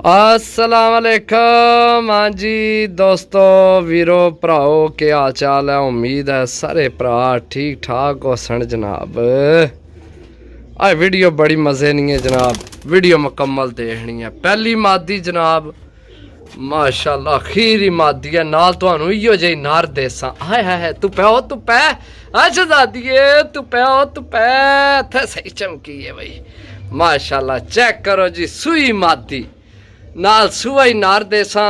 अस्सलाम वालेकुम। हाँ जी दोस्तों, वीरो भराओ, क्या हाल चाल है? उम्मीद है सारे भरा ठीक ठाक हो सन जनाब। आज वीडियो बड़ी मज़े नहीं है जनाब, वीडियो मुकम्मल देखनी है। पहली मादी जनाब माशाल्लाह खीरी मादी है, नाल तुहानू इयो जेही नार देसा। हाय हाय हाय, तू पै तू पै शहजादिए, तू पै इत्थे सही चमकी है भाई माशाल्लाह। चेक करो जी, सूई मादी नाल सूआ ही नार देसा।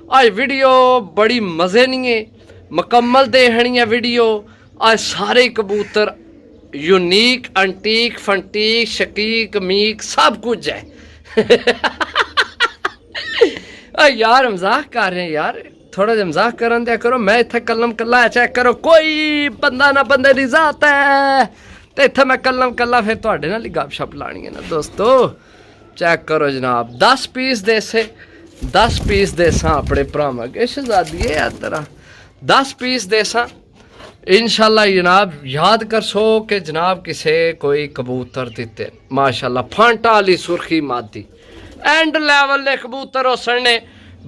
आज वीडियो बड़ी मज़े नहीं है, मुकम्मल देखनी है वीडियो। आज सारे कबूतर यूनीक अंटीक फंटीक शकीक मीक सब कुछ है। यार मजाक कर रहे हैं यार, थोड़ा जिहा मजाक करन दिया करो। मैं इत्थे कलम कला चेक करो, कोई बंदा ना बंदे दी जात है ते इत्थे मैं कलम कला फिर तुहाडे नाल ही गपशप लानी है ना दोस्तों। चेक करो जनाब, 10 पीस देसे, 10 पीस देसा अपने भरावां अगे। शहजादिए यार तेरा 10 पीस देसा इंशाल्लाह जनाब। याद कर सो कि जनाब किसे कोई कबूतर दिते माशाल्लाह। फांटा वाली सुर्खी मादी एंड लेवल ने कबूतर हो सड़ने।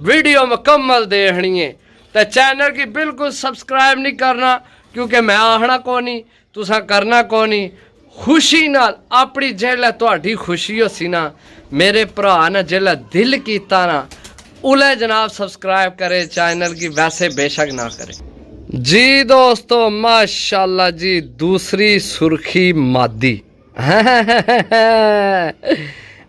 वीडियो मुकम्मल देखनी है तो चैनल की बिल्कुल सब्सक्राइब नहीं करना, क्योंकि मैं आखना को नहीं, तुसा करना को नहीं। खुशी नाल अपनी जेल्लै तुहाडी खुशी होसी ना, मेरे भरा ने जेल्लै दिल कीता ना उले जनाब सब्सक्राइब करे चैनल की, वैसे बेशक ना करे जी दोस्तों। माशाल्लाह जी, दूसरी सुर्खी मादी।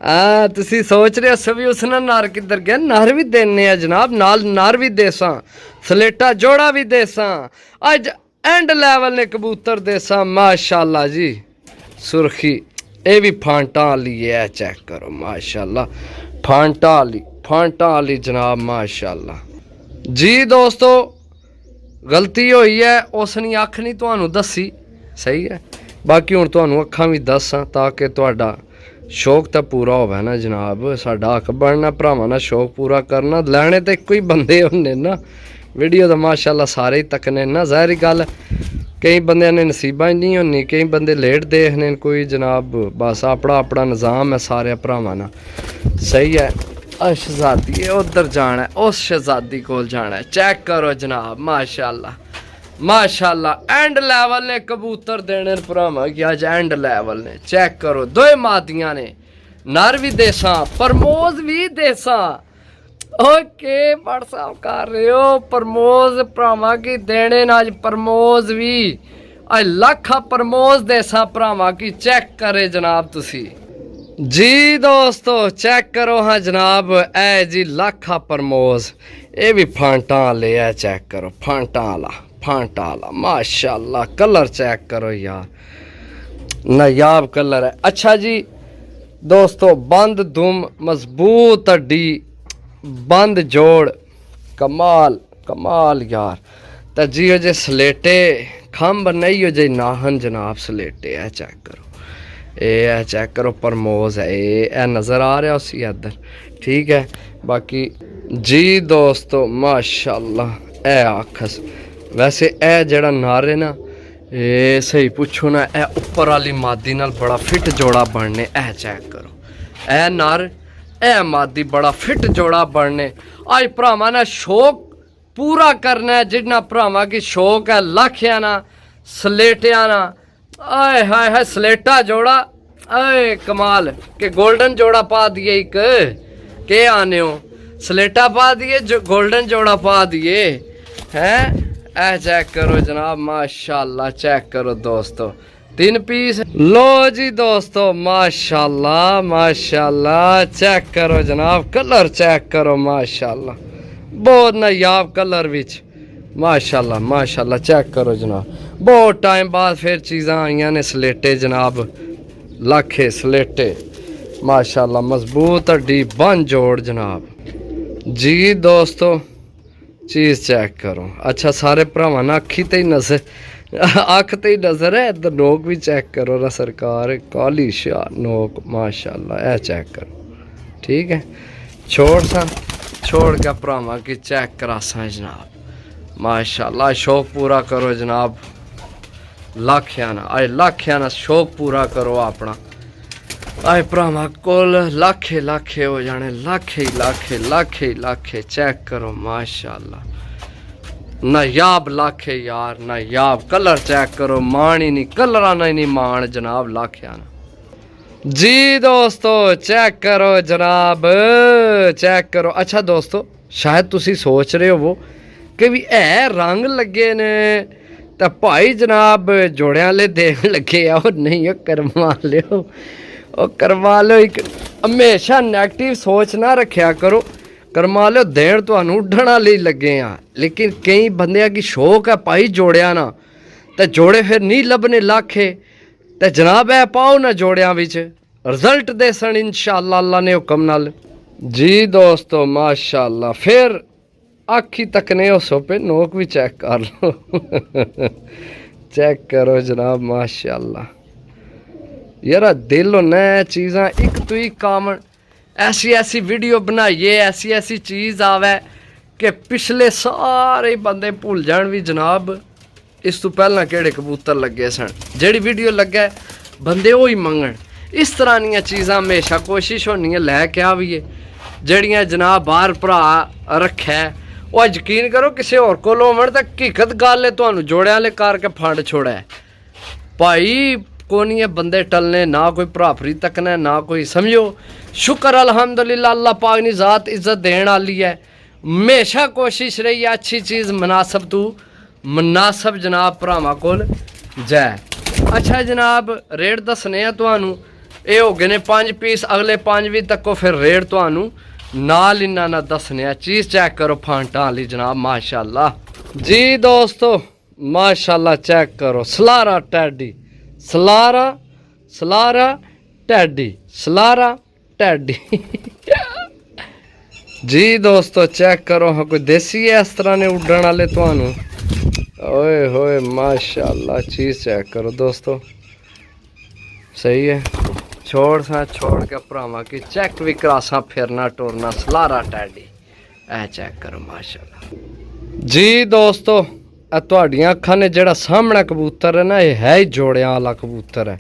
हाँ तुसी सोच रहे हो सभी उसने नार किधर गया? नार भी देने हैं जनाब, नाल नार भी देसा, सलेटा जोड़ा भी देसा। अज एंड लेवल ने कबूतर देसा माशाल्लाह जी। सुर्खी ये भी फांटा वाली है, चेक करो माशाल्लाह। फांटा वाली जनाब माशाल्लाह जी। दोस्तों गलती हुई है, उसने अख नहीं तुहानू दसी, सही है। बाकी हुण तुहानू अखां भी दसां ताकि तुहाडा शौक तो पूरा होवे ना जनाब। साडा हक बनना भरावां दा शौक पूरा करना। लैने तो एक ही बंदे होंगे ना, वीडियो तो माशाल्लाह सारे ही तकने ना। ज़ाहिर गल कई बंदे ने नसीबा ही नहीं होनी, कई बंदे लेट देखने, कोई जनाब बस अपना अपना निज़ाम है सारे भरावां दा, सही है। शहजादी उधर जाना है, उस शहजादी को जाना है। चेक करो जनाब माशाल्लाह माशाल्लाह। एंड लेवल ने कबूतर देने भरावां की अज एंड लेवल ने। चेक करो दो मादियां ने, नर भी देसा प्रमोद भी देसा। ओके व्हाट्सअप कर रहे हो प्रमोद भरावां की देने अज प्रमोद भी अज लाखा प्रमोद देसा भरावां की। चेक करे जनाब तुसी जी दोस्तों, चेक करो हाँ जनाब। ए जी लाखा प्रमोद, ये भी फांटा वाले है। चेक करो फांटा वाला माशाल्लाह। कलर चेक करो यार, नायाब कलर है। अच्छा जी दोस्तों, बंद दुम मजबूत हड्डी, बंद जोड़, कमाल यार। तो जी हो जे सलेटे खंभ नहीं हो जे नाहन जनाब, सलेटे है। चेक करो ये है, चेक करो प्रमोज है ये नज़र आ रहा उसी इधर, ठीक है। बाकी जी दोस्तों माशाल्लाह ए आखस। वैसे ए जड़ा नार है ना, ये सही पूछो ना, ए उपर वाली मादी नाल बड़ा फिट जोड़ा बनने। ए चेक करो ए नार ए मादी बड़ा फिट जोड़ा बनने। आज भरावां ने शौक पूरा करना है, जिन्ना भरावां की शौक है लाखिया ना सलेटिया ना। आए हाय हाय सलेटा जोड़ा, आए कमाल के गोल्डन जोड़ा पा दिए। एक के आने हो सलेटा पा दिए, जो गोल्डन जोड़ा पा दिए हैं। ऐ चेक करो जनाब माशाल्लाह। चेक करो दोस्तों 3 पीस लो जी दोस्तों माशाल्लाह माशाल्लाह। चेक करो जनाब, कलर चेक करो माशाल्लाह, बहुत नायाब कलर विच माशाल्लाह माशाल्लाह। चेक करो जनाब, बहुत टाइम बाद फिर चीज़ां आईयां ने सलेटे जनाब, लाखे सलेटे माशाल्लाह। मजबूत हड्डी बन जोड़ जनाब जी। दोस्तों चीज़ चेक करो। अच्छा सारे भरावां ना अखी ते ही नज़र, अख ते ही नज़र है। इधर नोक भी चेक करो ना सरकार, काली शाह नोक माशाल्लाह। ए चेक करो, ठीक है। छोड़ के भरावां की चेक करासा जनाब माशाल्लाह। शौक पूरा करो जनाब, लाखियाना शौक पूरा करो अपना। आए भरावां कोल लाखे लाखे हो जाने, लाखे लाखे लाखे लाखे। चेक करो माशाल्लाह, नायाब लाखे यार, नायाब। कलर चेक करो, मान ही नहीं, कलर आना ही नहीं मान जनाब, लाखे आना जी दोस्तों। चेक करो जनाब, चेक करो। अच्छा दोस्तों, शायद तुसी सोच रहे हो वो कि भी है रंग लगे ने तो भाई जनाब जोड़ियां ले देन लगे आओ, नहीं हो करवा लियो, ਉਹ ਕਰਵਾ ਲਓ। ਇੱਕ ਹਮੇਸ਼ਾ ਨੈਗੇਟਿਵ ਸੋਚ ਨਾ ਰੱਖਿਆ ਕਰੋ, ਕਰਵਾ ਲਿਓ। ਦੇਣ ਤੁਹਾਨੂੰ ਉੱਡਣ ਲਈ ਲੱਗੇ ਆ, ਲੇਕਿਨ ਕਈ ਬੰਦਿਆਂ ਕੀ ਸ਼ੌਕ ਹੈ ਭਾਈ ਜੋੜਿਆਂ ਨਾ, ਤੇ ਜੋੜੇ ਫਿਰ ਨਹੀਂ ਲੱਭਣੇ ਲਾਖੇ, ਤੇ ਜਨਾਬ ਇਹ ਪਾਓ ਨਾ ਜੋੜਿਆਂ ਵਿੱਚ, ਰਿਜ਼ਲਟ ਦੇਸਣ ਇਨਸ਼ਾਅੱਲਾ ਅੱਲਾ ਨੇ ਹੁਕਮ ਨਾਲ ਜੀ ਦੋਸਤੋ। ਮਾਸ਼ਾਅੱਲਾ ਫਿਰ ਆਖੀ ਤੱਕਨੇ ਹੋ ਸੋਪੇ ਨੋਕ ਵੀ ਚੈੱਕ ਕਰ ਲਓ। ਚੈੱਕ ਕਰੋ ਜਨਾਬ ਮਾਸ਼ਾਅੱਲਾ। यार दिल होना है चीज़ां एक तो ही कामन, ऐसी ऐसी वीडियो बनाइए, ऐसी ऐसी चीज़ आवे कि पिछले सारे बंदे भुल जान भी जनाब इस तो पहला केड़े कबूतर लगे सन, जेड़ी वीडियो लगे बंदे वो ही मंगन। इस तरह दी चीज़ां हमेशा कोशिश होनी है लैके आवीए, जेड़ियां जनाब बाहर भरा रखे वो यकीन करो किसी होर कोल होवन तां हकीकत गल है तुहानूं जोड़ियां ले करके फंड छोड़ा है भाई। कोनी है बंदे टलने, ना कोई भराफरी तकना, ना कोई समझो। शुक्र अल्हम्दुलिल्लाह अल्लाह पाक ने ज़ात इज्जत देने वाली है। हमेशा कोशिश रही है अच्छी चीज़ मुनासब तू मुनासब जनाब भरावां कोल जै। अच्छा जनाब रेट दसने तुहानू, ये हो गए ने 5 पीस, अगले 5 भी तको फिर रेट तुहानू नाल इन्ना ना दसने। चीज़ चेक करो फांटा वाली जनाब माशाल्लाह जी दोस्तों, माशाल्लाह चेक करो। सलारा टैडी, सलारा सलारा टैडी, सलारा टैडी। जी दोस्तों चेक करो, हाँ कोई देसी है इस तरह ने उड़न वाले तुहानू, ओए होए माशाल्लाह। चीज़ चेक करो दोस्तों, सही है। छोड़ सा छोड़ के भरावां की चेक भी करासा फिरना टुरना, सलारा टैडी ऐ चेक करो माशाल्लाह जी दोस्तों। ਤੁਹਾਡੀਆਂ ਅੱਖਾਂ ਨੇ ਜਿਹੜਾ ਸਾਹਮਣਾ ਕਬੂਤਰ ਹੈ ਨਾ, ਇਹ ਹੈ ਹੀ ਜੋੜਿਆਂ ਵਾਲਾ ਕਬੂਤਰ ਹੈ।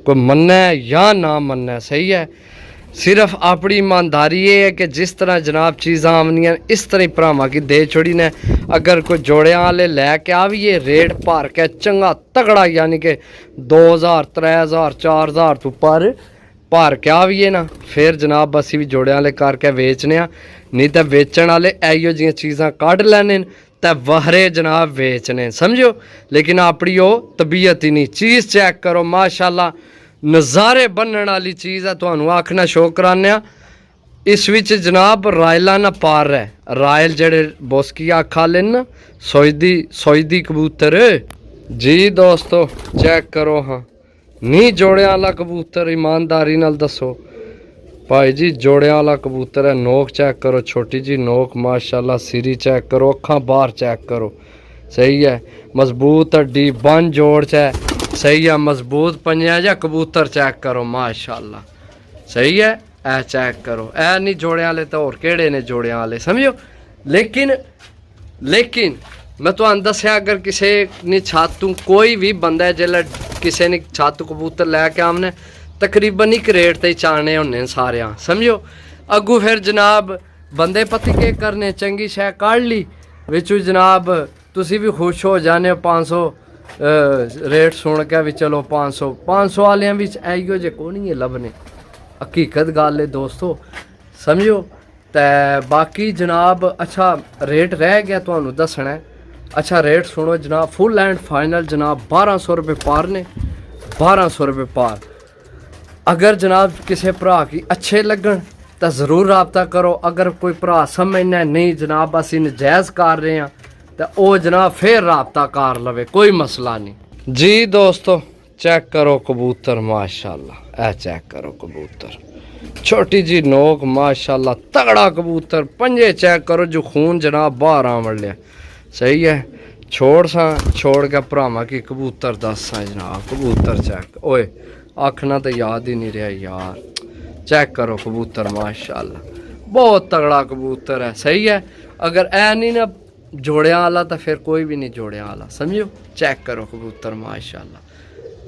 ਕੋਈ ਮੰਨੇ ਜਾਂ ਨਾ ਮੰਨੇ, ਸਹੀ ਹੈ। ਸਿਰਫ ਆਪਣੀ ईमानदारी ਇਹ ਹੈ ਕਿ ਜਿਸ ਤਰ੍ਹਾਂ ਜਨਾਬ ਚੀਜ਼ਾਂ ਆਉਂਦੀਆਂ ਇਸ ਤਰ੍ਹਾਂ ਹੀ ਭਰਾਵਾਂ ਕੀ ਦੇ ਛੋੜੀ ਨੇ। ਅਗਰ ਕੋਈ ਜੋੜਿਆਂ ਵਾਲੇ ਲੈ ਕੇ ਆਵੀਏ ਰੇਟ ਭਰ ਕੇ ਚੰਗਾ ਤਗੜਾ, ਯਾਨੀ ਕਿ 2000 3000 4000 ਤੋਂ ਪਰ ਭਰ ਕੇ ਆਵੀਏ ਨਾ, ਫਿਰ ਜਨਾਬ ਅਸੀਂ ਵੀ ਜੋੜਿਆਂ ਵਾਲੇ ਕਰਕੇ ਵੇਚਨੇ ਆ। ਨਹੀਂ ਤਾਂ ਵੇਚਣ ਵਾਲੇ ਇਹੋ ਜਿਹੀਆਂ ਚੀਜ਼ਾਂ ਕੱਢ ਲੈਣੇ तो वहरे जनाब बेचने, समझो। लेकिन अपनी वो तबीयत ही नहीं। चीज़ चेक करो माशाल्लाह, नज़ारे बनने वाली चीज़ है। तुहानू आखना शो कराने इस विच जनाब रायला ना पार है, रायल जेड़े बोस्किया खा लेन ना, सोईदी कबूतर जी दोस्तों चेक करो। हाँ नहीं जोड़िया वाला कबूतर, ईमानदारी नाल दसो भाई जी, जोड़िया वाला कबूतर है। नोक चेक करो, छोटी जी नोक माशाल्लाह। सिरी चेक करो, अखा बाहर चेक करो, सही है। मजबूत हड्डी बन जोड़ च है, सही है। मजबूत पंजा जा कबूतर चेक करो माशाल्लाह, सही है। ऐ चेक करो, ऐ नहीं जोड़िया वाले तो होर केड़े ने जोड़िया वाले, समझो। लेकिन मैं तुहानू दस्या, अगर किसी ने छत तू कोई भी बंदा है जिसलै किसी ने छत कबूतर लैके आमने तकरीबन एक रेट ते चाने होने सारे, समझो। अगू फिर जनाब बंदे पति के करने, चंगी शै काढ़ ली विचू जनाब तुसी भी खुश हो जाने। 500 रेट सुन के भी चलो 500 वालियां भी इहो जे को नहीं है लभने, हकीकत गल है दोस्तों, समझो। तो बाकी जनाब अच्छा रेट रह गया तुहानू दसना है। अच्छा रेट सुनो जनाब, फुल एंड फाइनल जनाब 1200 रुपये पार ने, 1200 रुपये पार। अगर जनाब किसी भरा की अच्छे लगन तो ज़रूर रबता करो। अगर कोई भरा समझना नहीं जनाब असी नजायज़ कर रहे हैं तो वह जनाब फिर रबता कर लवे, कोई मसला नहीं जी दोस्तों। चेक करो कबूतर माशाल्लाह, ऐ चेक करो कबूतर, छोटी जी नोक माशाल्लाह, तगड़ा कबूतर। पंजे चेक करो जो खून जनाब बाहर आवड़ लिया, सही है। छोड़ के भरावां की कबूतर दसा जनाब, कबूतर चेक, ओए आखना तो याद ही नहीं रहा यार। चेक करो कबूतर माशाल्लाह, बहुत तगड़ा कबूतर है, सही है। अगर ऐ नहीं ना जोड़िया वाला तो फिर कोई भी नहीं जोड़िया वाला, समझो। चेक करो कबूतर माशाल्लाह,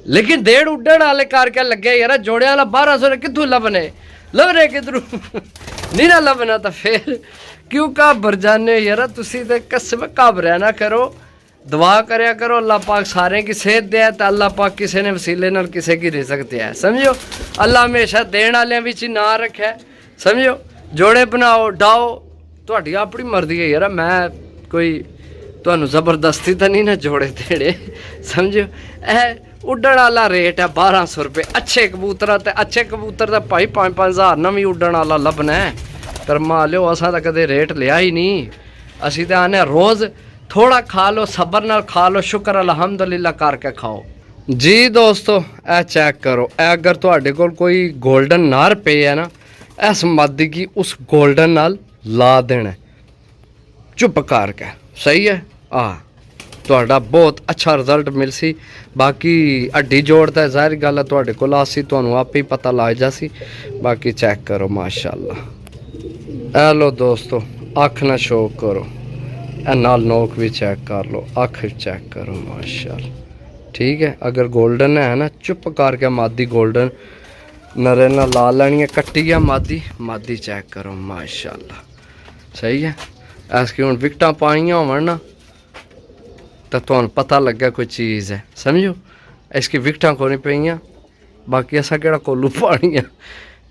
लेकिन देड़ उड्डण वाले करके लगे यार जोड़े वाला 1200 कितों लभने लभ रहे किधरों नहीं ना लभना तो फिर क्यों घाबर जाने यार तुसी ते कसम घाबरिया ना करो दुआ करया करो अल्लाह पाक सारे की सेहत दे तो अल्लाह पाक किसी ने वसीले नाल किसी की रिज़्क दिया है समझो अल्लाह हमेशा देण वालियां विच ना रखे समझो जोड़े बनाओ डाओ तुहाडी अपनी मर्जी है यार मैं कोई तुहानू जबरदस्ती तो नहीं ना जोड़े देने समझो ए उड्डण वाला रेट है 1200 रुपये अच्छे कबूतर ते अच्छे कबूतर तो भाई 5-5 हज़ार ना भी उड्डण वाला लभना है करमा लियो असां तो कदे रेट लिया ही नहीं असीं तो आने रोज़ थोड़ा खा लो सबर नाल खा लो शुक्र अलहमदुलिल्लाह करके खाओ जी दोस्तों ए चेक करो ए अगर तुहाडे कोल कोई गोल्डन नार पे है ना इस मादी की उस गोल्डन नाल ला देना चुप करके सही है तुहाडा बहुत अच्छा रिजल्ट मिल सी बाकी हड्डी जोड़ता ज़ाहिर गल है तुहाडे कोल आसी तुहानू आपे ही पता लग जासी बाकी चेक करो माशाअल्लाह ए लो दोस्तों अख ना शो करो ए नाल नोक भी चेक कर लो अख चेक करो माशाअल्लाह ठीक है अगर गोल्डन है ना चुप करके मादी गोल्डन नरे ना ला लेनी है कट्टी है मादी मादी चेक करो माशाअल्लाह सही है ऐसी हुण विकटा पाइयां होवन ना तो तुहानू पता लगे कोई चीज़ है समझो इसकी विकटा को नहीं पईयां बाकी असा केड़ा कोलू पानी है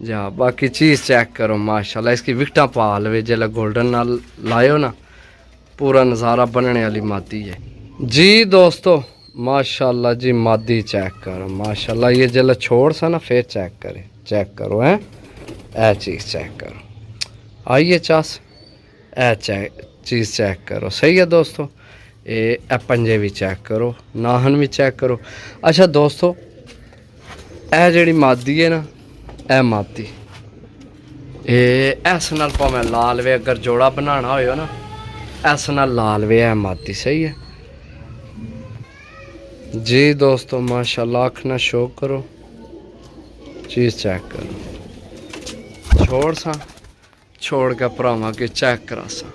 जा बाकी चीज़ चेक करो माशाअल्लाह इसकी विकटा पा लवे जेल्लै गोल्डन नाल लायो ना पूरा नज़ारा बनने वाली मादी है जी दोस्तों माशाल्लाह जी मादी चेक करो माशाल्लाह ये जल्द छोड़ सा ना फिर चेक करो हैं ए चीज़ चेक करो आइए चास ए चीज़ चेक करो सही है दोस्तों ए पंजे भी चेक करो नाहन भी चेक करो अच्छा दोस्तों ए जेड़ी मादी है ना ए मादी इस नाल भावें ला लवे अगर जोड़ा बनाना हो ना इस नाल ला लवे है मादी सही है जी दोस्तों माशाल्लाह अख ना शो करो चीज़ चेक करो छोड़ के भरावां के चेक करा सा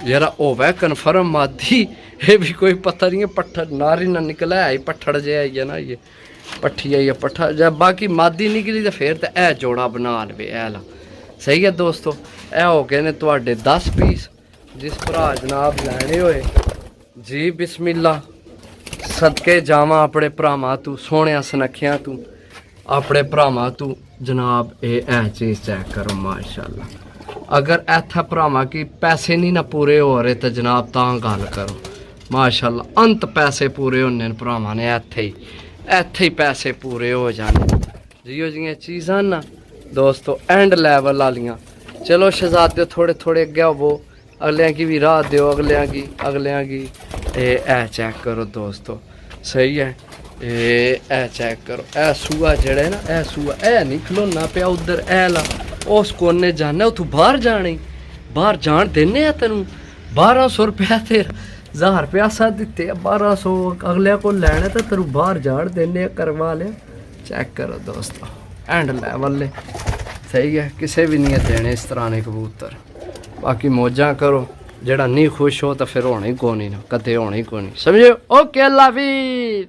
यार होवे कन्फर्म मादी ये भी कोई पता नहीं है पट्ठा नारी ना निकला है पट्ठड़ जे आई है ना ये पट्ठी आई है पट्ठा जब बाकी मादी निकली तो फिर तो ए जोड़ा बना लवे ए ला सही है दोस्तों ए हो गए ने तुहाडे 10 पीस जिस भरा जनाब लैने होए जी बिस्मिल्ला सदके जावां अपने भरावां तू सोहणिया सनखियां तू अपने भरावां तू जनाब ए चीज़ चेक करो माशाल्लाह अगर इत्थे भरावां की पैसे नहीं ना पूरे हो रहे तो जनाब तां गल करो माशाल्लाह अंत पैसे पूरे होने भरावां ने इत्थे ही पैसे पूरे हो जाने जियो जियां चीज़ां ना दोस्तों एंड लैवल वालियां चलो शहजादे थोड़े थोड़े अग्गे होवो अगलियां की भी राह दो अगलियां की ए चेक करो दोस्तों सही है ए चेक करो ए सूआ जड़े ना ए सूआ ए नहीं खलोना पिया उधर ए ला उस कोने जाना तू बाहर जाने बाहर जान देने आ तेन 1200 रुपया तेरा 1000 रुपया सा दिते 1200 अगले को लैने तो तेरू बाहर जान देने करवा लिया चेक करो दोस्तों एंड लेवल सही है किसे भी नहीं देने इस तरह ने कबूतर बाकी मौजा करो जेड़ा नहीं खुश हो तो फिर होना ही कोनी ना कदे होना ही कोनी समझो ओके अल्लाह हाफिज़।